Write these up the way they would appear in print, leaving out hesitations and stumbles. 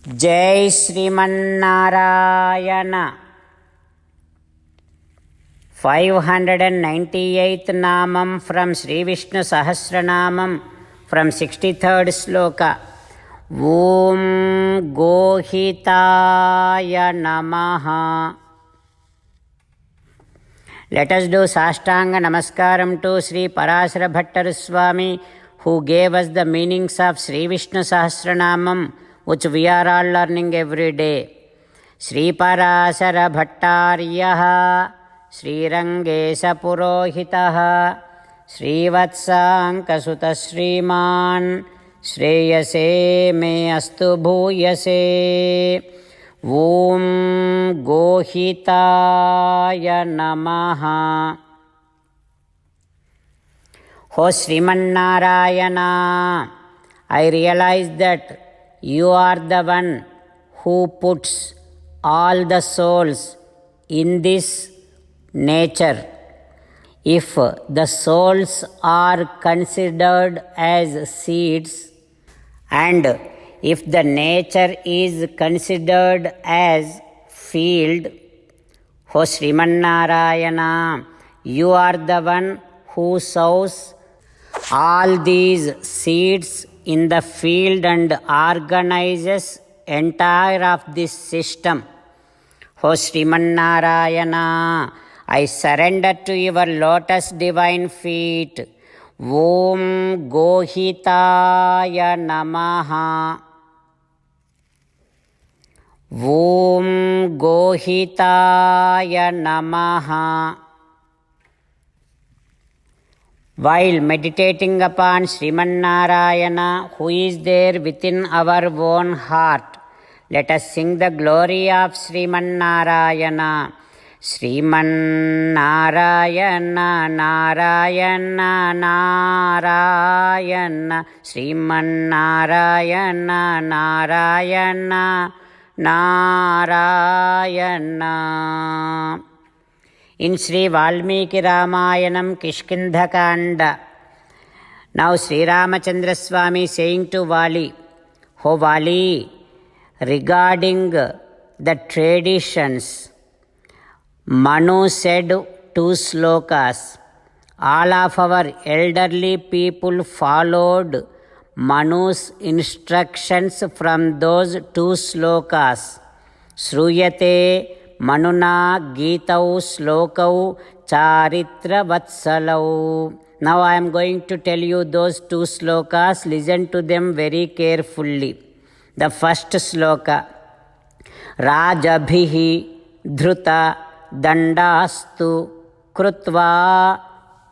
Jai Sriman Narayana. 598th namam from Sri Vishnu Sahasranamam from 63rd sloka. Om Gohitaya Namaha. Let us do Sashtanga Namaskaram to Sri Parasara Bhattar Swami, who gave us the meanings of Sri Vishnu Sahasranamam, which we are all learning every day. Sri Parasara Bhattaryah Sri Rangesa Purohitaha Sri Vatsankasuta Sriman Shreyase me astu bhuyase. Om Gohitaya Namaha. O Srimannarayana, I realize that you are the one who puts all the souls in this nature. If the souls are considered as seeds, and if the nature is considered as field, O Srimannarayana, you are the one who sows all these seeds in the field and organizes entire of this system. O Srimannarayana, I surrender to your lotus divine feet. Om Gohitaya Namaha. Om Gohitaya Namaha. While meditating upon Srimannarayana, who is there within our own heart, let us sing the glory of Srimannarayana. Srimannarayana, Narayana, Narayana, Srimannarayana, Narayana, Narayana. In Sri Valmiki Ramayanam Kishkindha Kanda, now Sri Ramachandra Swami saying to Vali, O Vali, regarding the traditions, Manu said 2 slokas. All of our elderly people followed Manu's instructions from those 2 slokas. Sruyate Manuna Gitau Slokau Charitra Vatsalau. Now I am going to tell you those 2 slokas. Listen to them very carefully. The first sloka, Rajabhihi Dhruta Dandastu Krutva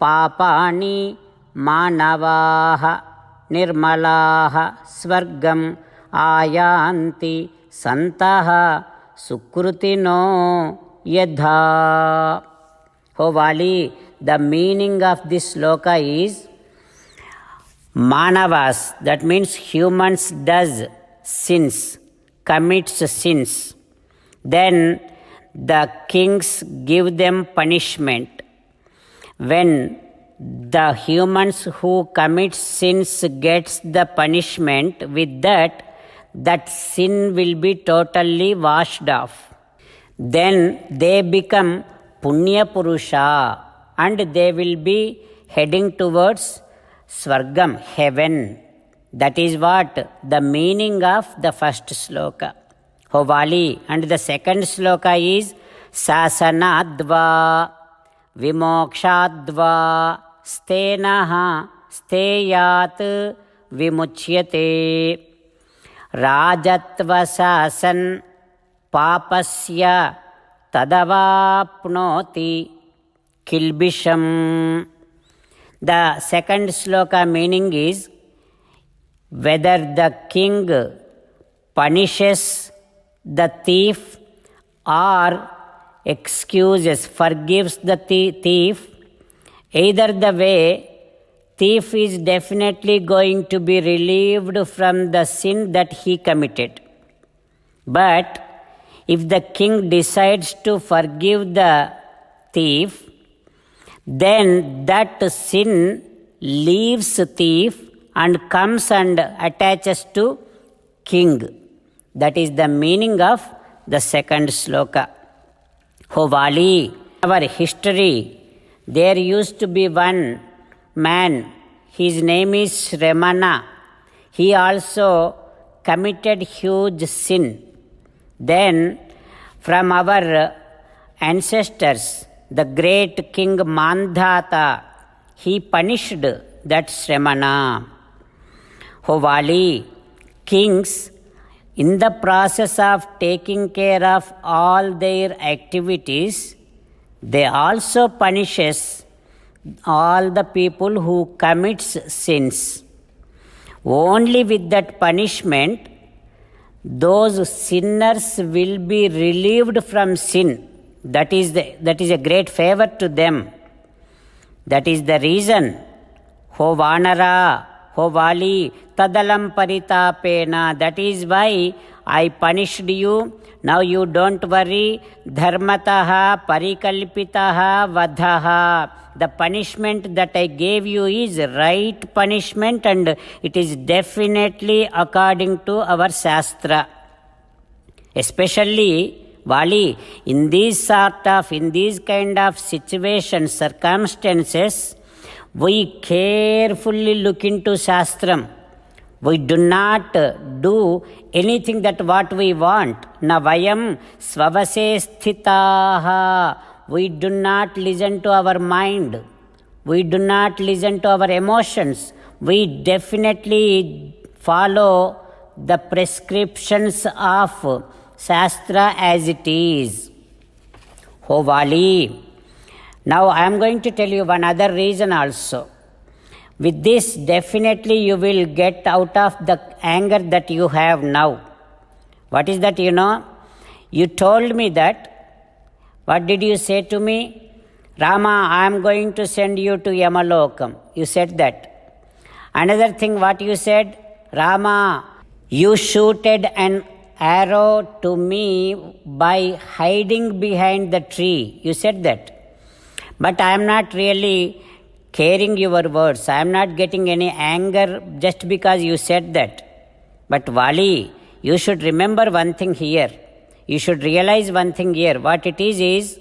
Papani Manavaha Nirmalaha Swargam Ayanti Santaha Sukrutino Yadha. O Vali, the meaning of this sloka is Manavas, that means humans does sins, commits sins. Then the kings give them punishment. When the humans who commit sins gets the punishment, with that sin will be totally washed off. Then they become Punya Purusha and they will be heading towards Swargam, heaven. That is what the meaning of the first sloka. O Vali, and the second sloka is Sasanadva Vimokshadva Stenaha Steyat Vimuchyate. Rajatva Sasan Papasya Tadavapnoti Kilbisham. The second sloka meaning is whether the king punishes the thief or forgives the thief, either the way, thief is definitely going to be relieved from the sin that he committed. But if the king decides to forgive the thief, then that sin leaves thief and comes and attaches to king. That is the meaning of the second sloka. O Vali, our history, there used to be one man, his name is Ramana. He also committed huge sin. Then from our ancestors, the great king Mandhata, he punished that Ramana. O Vali, kings, in the process of taking care of all their activities, they also punishes all the people who commits sins. Only with that punishment, those sinners will be relieved from sin. That is a great favor to them. That is the reason, Ho Vanara, Ho Vali, Tadalam Paritapena. That is why I punished you. Now you don't worry. Dharmataha Parikalpitaha Vadhaha. The punishment that I gave you is right punishment, and it is definitely according to our Shastra. Especially, Vali, in these kind of situations, circumstances, we carefully look into Shastram. We do not do anything that what we want. Na vayam svavase sthitaha. We do not listen to our mind. We do not listen to our emotions. We definitely follow the prescriptions of Shastra as it is. O Vali, now I am going to tell you one other reason also. With this, definitely you will get out of the anger that you have now. What is that, You told me that. What did you say to me? Rama, I am going to send you to Yamalokam. You said that. Another thing what you said, Rama, you shooted an arrow to me by hiding behind the tree. You said that. But I am not really caring your words. I am not getting any anger just because you said that. But Vali, you should remember one thing here. You should realize one thing here. What it is,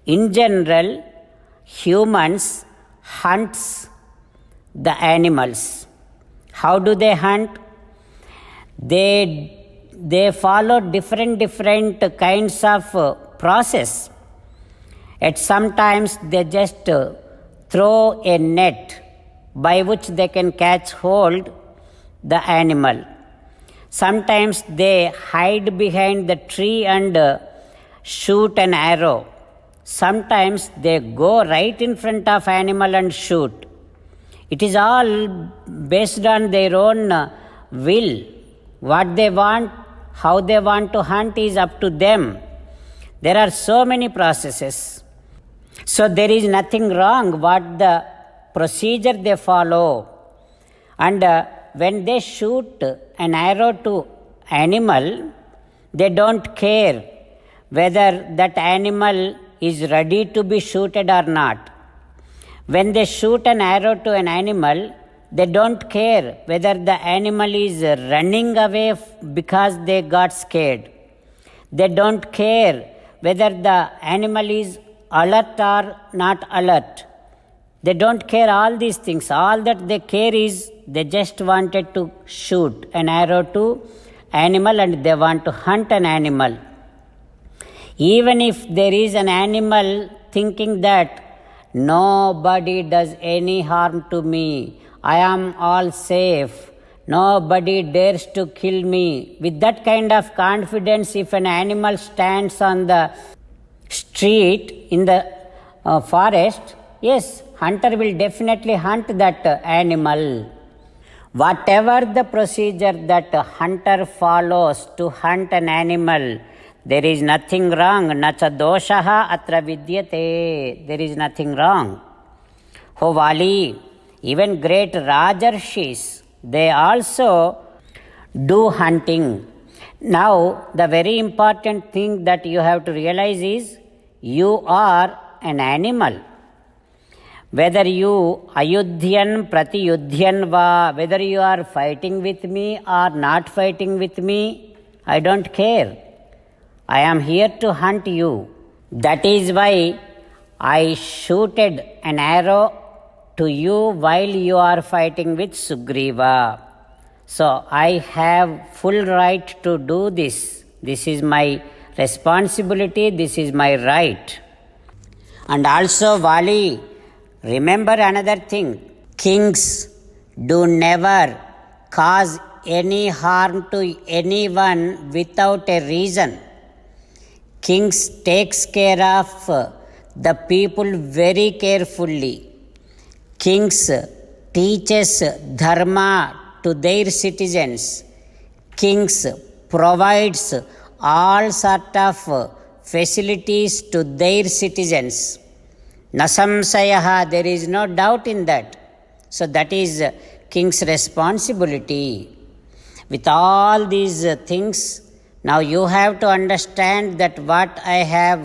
in general, humans hunts the animals. How do they hunt? They follow different kinds of process. At sometimes they just throw a net by which they can catch hold the animal. Sometimes they hide behind the tree and shoot an arrow. Sometimes they go right in front of animal and shoot. It is all based on their own will. What they want, how they want to hunt is up to them. There are so many processes. So there is nothing wrong what the procedure they follow. And when they shoot an arrow to animal, they don't care whether that animal is ready to be shooted or not. When they shoot an arrow to an animal, they don't care whether the animal is running away because they got scared. They don't care whether the animal is alert or not alert. They don't care all these things. All that they care is they just wanted to shoot an arrow to animal and they want to hunt an animal. Even if there is an animal thinking that nobody does any harm to me, I am all safe, nobody dares to kill me. With that kind of confidence, if an animal stands on the street in the forest, yes, hunter will definitely hunt that animal. Whatever the procedure that a hunter follows to hunt an animal, there is nothing wrong. Nacha doshaha atra vidyate. There is nothing wrong. O Vali, even great Rajarshis, they also do hunting. Now, the very important thing that you have to realize is, you are an animal. Whether you ayudhyan pratiyudhyan va, whether you are fighting with me or not fighting with me, I don't care. I am here to hunt you. That is why I shooted an arrow to you while you are fighting with Sugriva. So I have full right to do this. This is my responsibility. This is my right. And also, Vali, remember another thing. Kings do never cause any harm to anyone without a reason. Kings takes care of the people very carefully. Kings teaches dharma to their citizens. Kings provides all sort of facilities to their citizens. Nasamsayaha, there is no doubt in that. So that is king's responsibility. With all these things, now you have to understand that what I have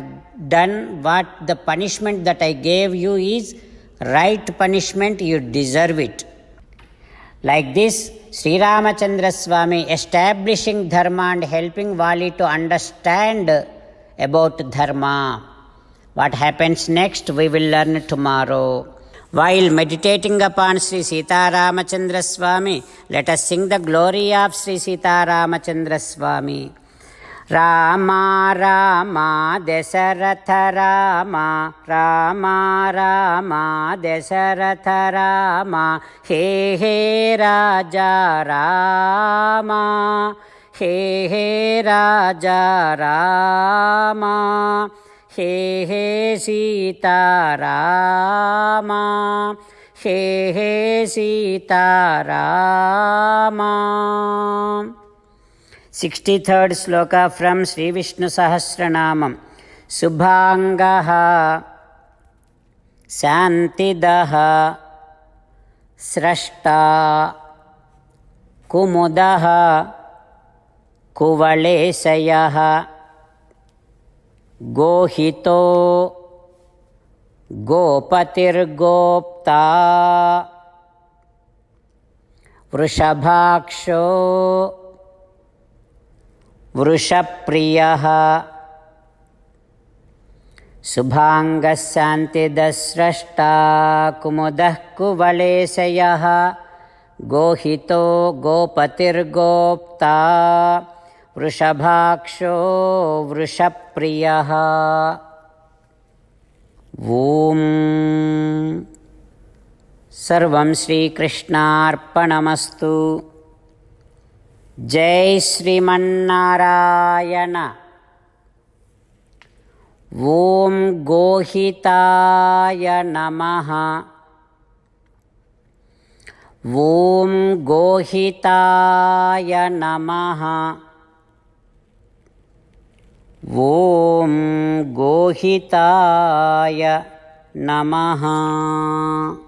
done, what the punishment that I gave you is right punishment, you deserve it. Like this, Sri Ramachandra Swami establishing dharma and helping Vali to understand about dharma. What happens next, we will learn tomorrow. While meditating upon Sri Sita Ramachandra Swami, let us sing the glory of Sri Sita Ramachandra Swami. Rama Rama Dasaratha Rama, Rama Rama Dasaratha Rama, He He Raja Rama, He He Raja Rama, He He Sita Rama, He He Sita Rama. 63rd sloka from Sri Vishnu Sahasranamam. Subhangaha Santidaha Srashta Kumudaha Kuvaleshayaha Gohito Gopatirgopta Vrishabhaksho Vrishapriyaha Subhangasantidasrashta Kumudah Kuvaleshayaha Gohito Gopatirgopta Vrishabhaksho Vrishapriyaha. Om Sarvam Shri Krishnarpanamastu. Jai Sriman-Narayana. Om Gohitaya Namaha. Om Gohitaya Namaha. Om Gohitaya Namaha.